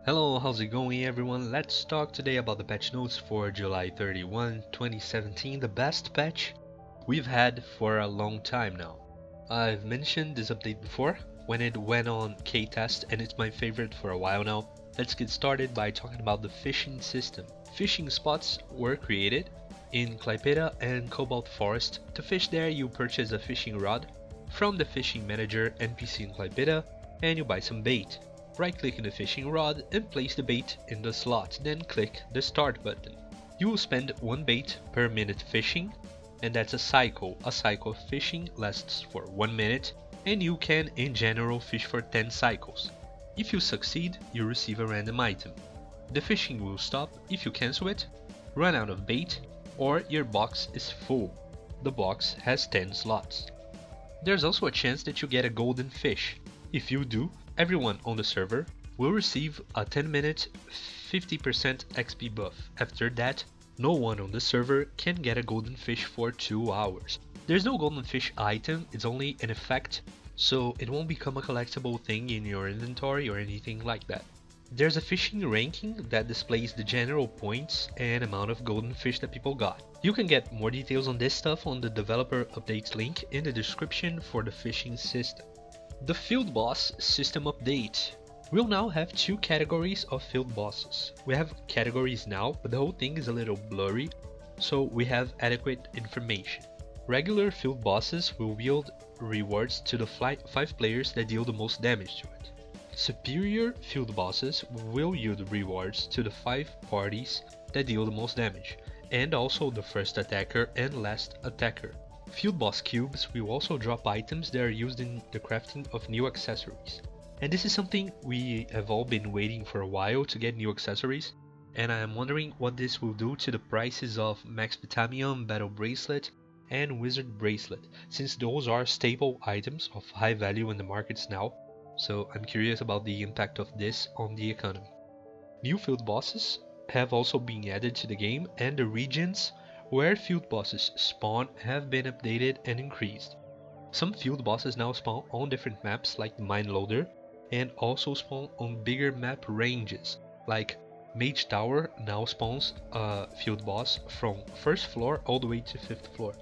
Hello, how's it going everyone? Let's talk today about the patch notes for July 31, 2017, the best patch we've had for a long time now. I've mentioned this update before when it went on K-test and it's my favorite for a while now. Let's get started by talking about the fishing system. Fishing spots were created in Klaipeda and Cobalt Forest. To fish there, you purchase a fishing rod from the fishing manager NPC in Klaipeda and you buy some bait. Right-click in the fishing rod and place the bait in the slot, then click the start button. You will spend 1 bait per minute fishing, and that's a cycle. A cycle of fishing lasts for 1 minute, and you can in general fish for 10 cycles. If you succeed, you receive a random item. The fishing will stop if you cancel it, run out of bait, or your box is full. The box has 10 slots. There's also a chance that you get a golden fish. If you do, everyone on the server will receive a 10-minute 50% XP buff. After that, no one on the server can get a golden fish for 2 hours. There's no golden fish item, it's only an effect, so it won't become a collectible thing in your inventory or anything like that. There's a fishing ranking that displays the general points and amount of golden fish that people got. You can get more details on this stuff on the developer updates link in the description for the fishing system. The Field Boss system update. We'll now have 2 categories of field bosses. We have categories now, but the whole thing is a little blurry, so we have adequate information. Regular field bosses will yield rewards to the 5 players that deal the most damage to it. Superior field bosses will yield rewards to the 5 parties that deal the most damage, and also the first attacker and last attacker. Field boss cubes will also drop items that are used in the crafting of new accessories. And this is something we have all been waiting for a while to get new accessories, and I am wondering what this will do to the prices of Max Vitamium, Battle Bracelet, and Wizard Bracelet, since those are staple items of high value in the markets now, so I'm curious about the impact of this on the economy. New field bosses have also been added to the game, and the regions where field bosses spawn have been updated and increased. Some field bosses now spawn on different maps like the Mine Loader, and also spawn on bigger map ranges, like Mage Tower now spawns a field boss from 1st floor all the way to 5th floor.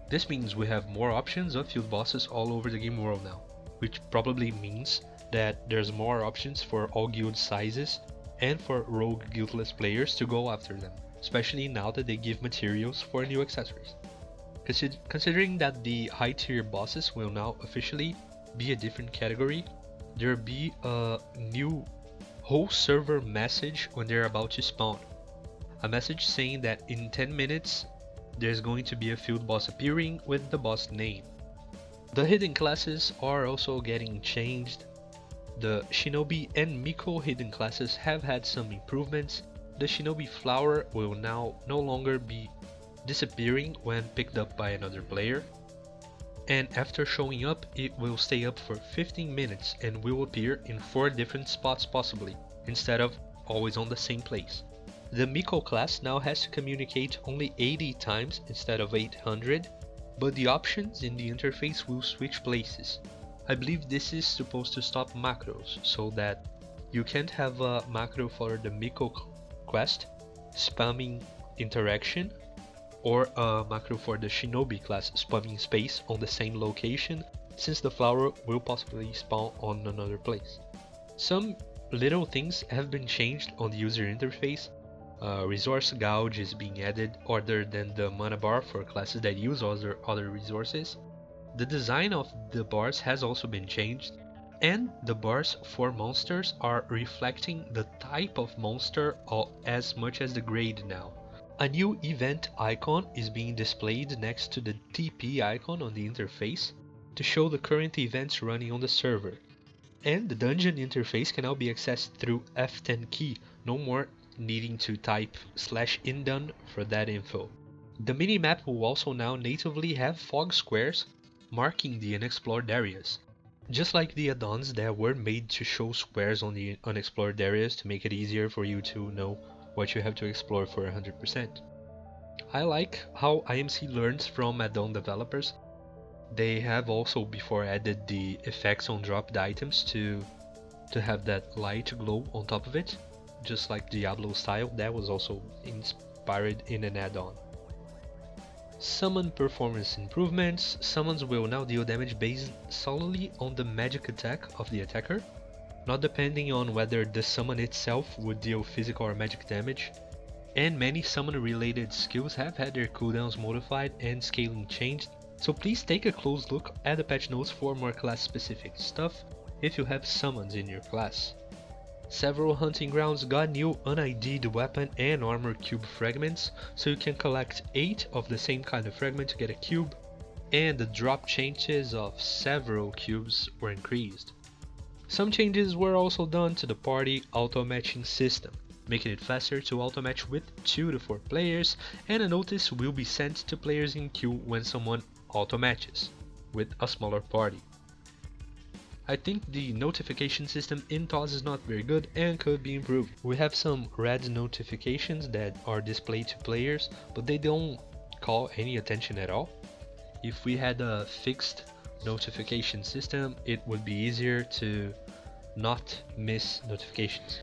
This means we have more options of field bosses all over the game world now, which probably means that there's more options for all guild sizes and for rogue guildless players to go after them, especially now that they give materials for new accessories. Considering that the high tier bosses will now officially be a different category, there will be a new whole server message when they're about to spawn. A message saying that in 10 minutes there's going to be a field boss appearing with the boss name. The hidden classes are also getting changed. The Shinobi and Miko hidden classes have had some improvements. The Shinobi flower will now no longer be disappearing when picked up by another player, and after showing up it will stay up for 15 minutes and will appear in 4 different spots possibly, instead of always on the same place. The Miko class now has to communicate only 80 times instead of 800, but the options in the interface will switch places. I believe this is supposed to stop macros, so that you can't have a macro for the Miko quest spamming interaction, or a macro for the Shinobi class spamming space on the same location, since the flower will possibly spawn on another place. Some little things have been changed on the user interface. Resource gouge is being added other than the mana bar for classes that use other resources. The design of the bars has also been changed, and the bars for monsters are reflecting the type of monster as much as the grade now. A new event icon is being displayed next to the TP icon on the interface to show the current events running on the server. And the dungeon interface can now be accessed through F10 key, no more needing to type /indun for that info. The minimap will also now natively have fog squares marking the unexplored areas, just like the add-ons that were made to show squares on the unexplored areas to make it easier for you to know what you have to explore for 100%. I like how IMC learns from add-on developers. They have also before added the effects on dropped items to have that light glow on top of it. just like Diablo style, that was also inspired in an add-on. Summon performance improvements. Summons will now deal damage based solely on the magic attack of the attacker, not depending on whether the summon itself would deal physical or magic damage. And many summon related skills have had their cooldowns modified and scaling changed, so please take a close look at the patch notes for more class specific stuff if you have summons in your class. Several hunting grounds got new un-ID'd weapon and armor cube fragments, so you can collect 8 of the same kind of fragment to get a cube, and the drop chances of several cubes were increased. Some changes were also done to the party auto-matching system, making it faster to auto-match with 2 to 4 players, and a notice will be sent to players in queue when someone auto-matches with a smaller party. I think the notification system in TOS is not very good and could be improved. We have some red notifications that are displayed to players, but they don't call any attention at all. If we had a fixed notification system, it would be easier to not miss notifications.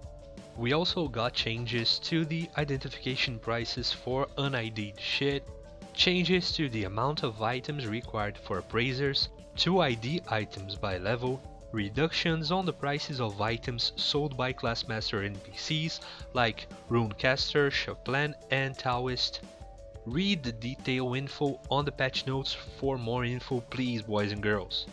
We also got changes to the identification prices for un-ID'd shit, changes to the amount of items required for appraisers, to ID items by level, reductions on the prices of items sold by Classmaster NPCs like Runecaster, Chaplain, and Taoist. Read the detailed info on the patch notes for more info, please, boys and girls.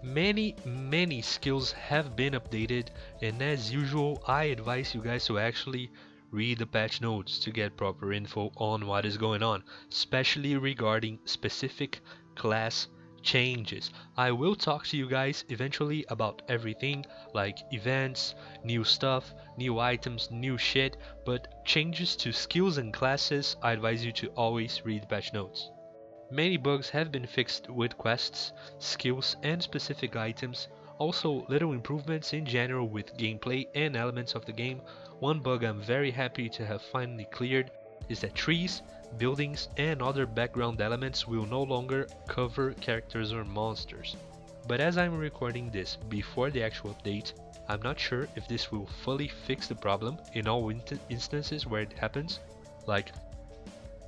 Many skills have been updated, and as usual I advise you guys to actually read the patch notes to get proper info on what is going on, especially regarding specific class changes. I will talk to you guys eventually about everything like events, new stuff, new items, new shit, but changes to skills and classes, I advise you to always read patch notes. Many bugs have been fixed with quests, skills, and specific items. Also, little improvements in general with gameplay and elements of the game. One bug I'm very happy to have finally cleared is that trees, buildings, and other background elements will no longer cover characters or monsters. But as I'm recording this before the actual update, I'm not sure if this will fully fix the problem in all instances where it happens. Like,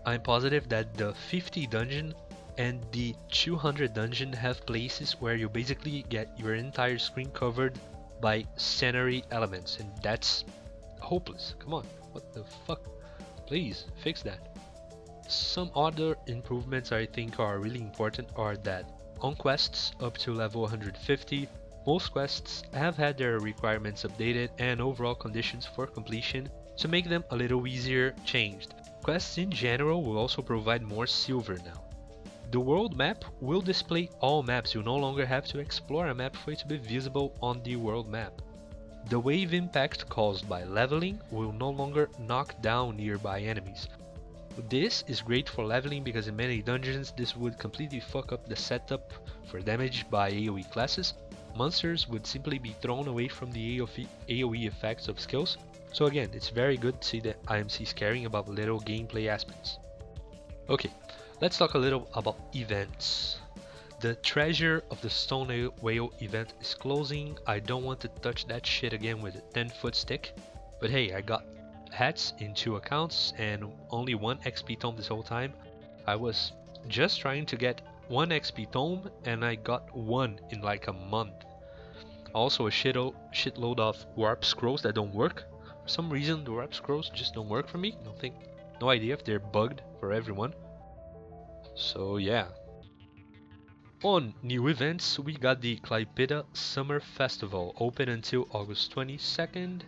I'm positive that the 50 dungeon and the 200 dungeon have places where you basically get your entire screen covered by scenery elements, and that's hopeless. Come on, what the fuck? Please fix that. Some other improvements I think are really important are that on quests up to level 150, most quests have had their requirements updated and overall conditions for completion to make them a little easier changed. Quests in general will also provide more silver now. The world map will display all maps. You no longer have to explore a map for it to be visible on the world map. The wave impact caused by leveling will no longer knock down nearby enemies. This is great for leveling because in many dungeons this would completely fuck up the setup for damage by AoE classes. Monsters would simply be thrown away from the AoE effects of skills. So again, it's very good to see that IMC is caring about little gameplay aspects. Okay, let's talk a little about events. The Treasure of the Stone Whale event is closing. I don't want to touch that shit again with a 10-foot stick. But hey, I got hats in 2 accounts and only 1 XP tome this whole time. I was just trying to get 1 XP tome and I got 1 in like a month. Also a shitload of warp scrolls that don't work. For some reason the warp scrolls just don't work for me. No idea if they're bugged for everyone. So yeah. On new events, we got the Klaipeda Summer Festival, open until August 22nd.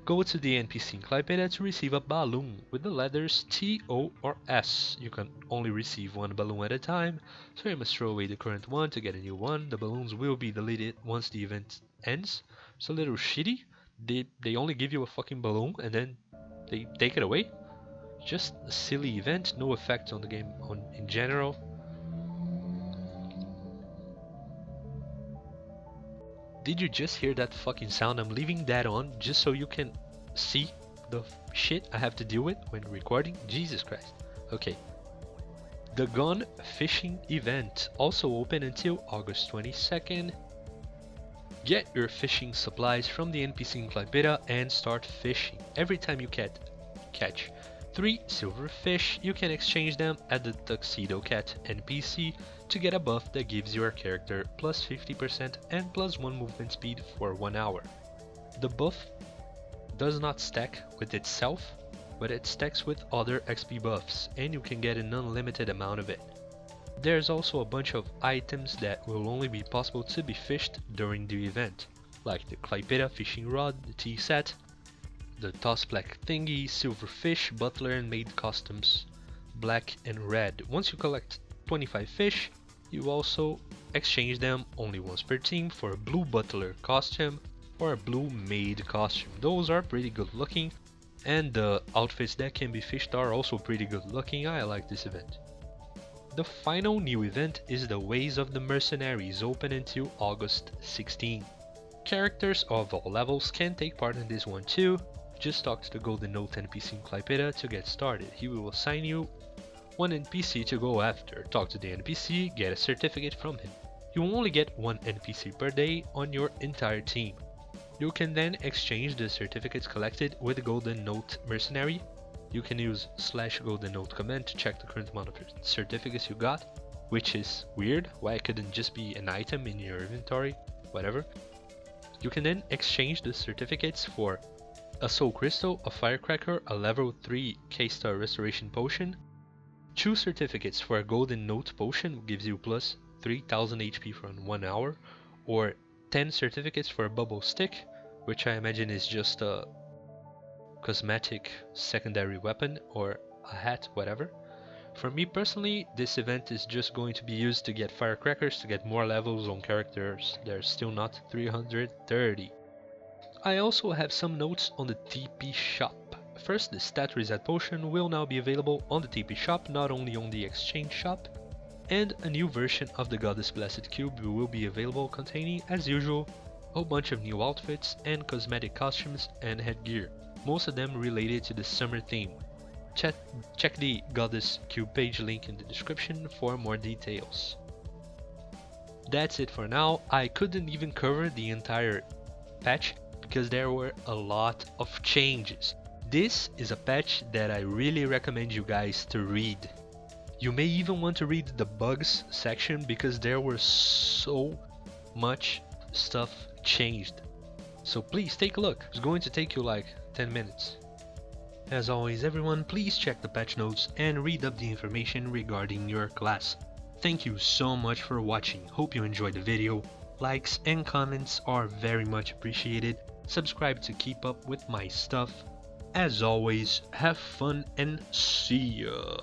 Go to the NPC in Klaipeda to receive a balloon with the letters T, O, or S. You can only receive 1 balloon at a time, so you must throw away the current one to get a new one. The balloons will be deleted once the event ends. It's a little shitty. They only give you a fucking balloon and then they take it away. Just a silly event, no effect on the game in general. Did you just hear that fucking sound? I'm leaving that on just so you can see the shit I have to deal with when recording. Jesus Christ. Okay. The Gun Fishing event, also open until August 22nd. Get your fishing supplies from the NPC in Clypeda and start fishing. Every time you catch 3 silver fish, you can exchange them at the Tuxedo Cat NPC to get a buff that gives your character plus 50% and plus 1 movement speed for 1 hour. The buff does not stack with itself, but it stacks with other XP buffs, and you can get an unlimited amount of it. There's also a bunch of items that will only be possible to be fished during the event, like the Clypeda fishing rod, the tea set, the toss black thingy, silver fish, butler and maid costumes, black and red. Once you collect 25 fish, you also exchange them only once per team for a blue butler costume or a blue maid costume. Those are pretty good looking, and the outfits that can be fished are also pretty good looking. I like this event. The final new event is the Ways of the Mercenaries, open until August 16. Characters of all levels can take part in this one too. Just talk to the Golden Note NPC in Clypeda to get started. He will assign you one NPC to go after. Talk to the NPC, get a certificate from him. You will only get one NPC per day on your entire team. You can then exchange the certificates collected with the Golden Note Mercenary. You can use /Golden Note command to check the current amount of certificates you got, which is weird. Why it couldn't just be an item in your inventory, whatever. You can then exchange the certificates for a Soul Crystal, a Firecracker, a level 3 K-Star Restoration Potion, 2 certificates for a Golden Note Potion, gives you plus 3000 HP for 1 hour, or 10 certificates for a Bubble Stick, which I imagine is just a cosmetic secondary weapon or a hat, whatever. For me personally, this event is just going to be used to get Firecrackers to get more levels on characters. They're still not 330. I also have some notes on the TP shop. First, the stat reset potion will now be available on the TP shop, not only on the exchange shop, and a new version of the Goddess Blessed Cube will be available, containing, as usual, a bunch of new outfits and cosmetic costumes and headgear, most of them related to the summer theme. Check the Goddess Cube page link in the description for more details. That's it for now. I couldn't even cover the entire patch because there were a lot of changes. This is a patch that I really recommend you guys to read. You may even want to read the bugs section because there were so much stuff changed. So please take a look. It's going to take you like 10 minutes. As always everyone, please check the patch notes and read up the information regarding your class. Thank you so much for watching. Hope you enjoyed the video. Likes and comments are very much appreciated. Subscribe to keep up with my stuff. As always, have fun and see ya!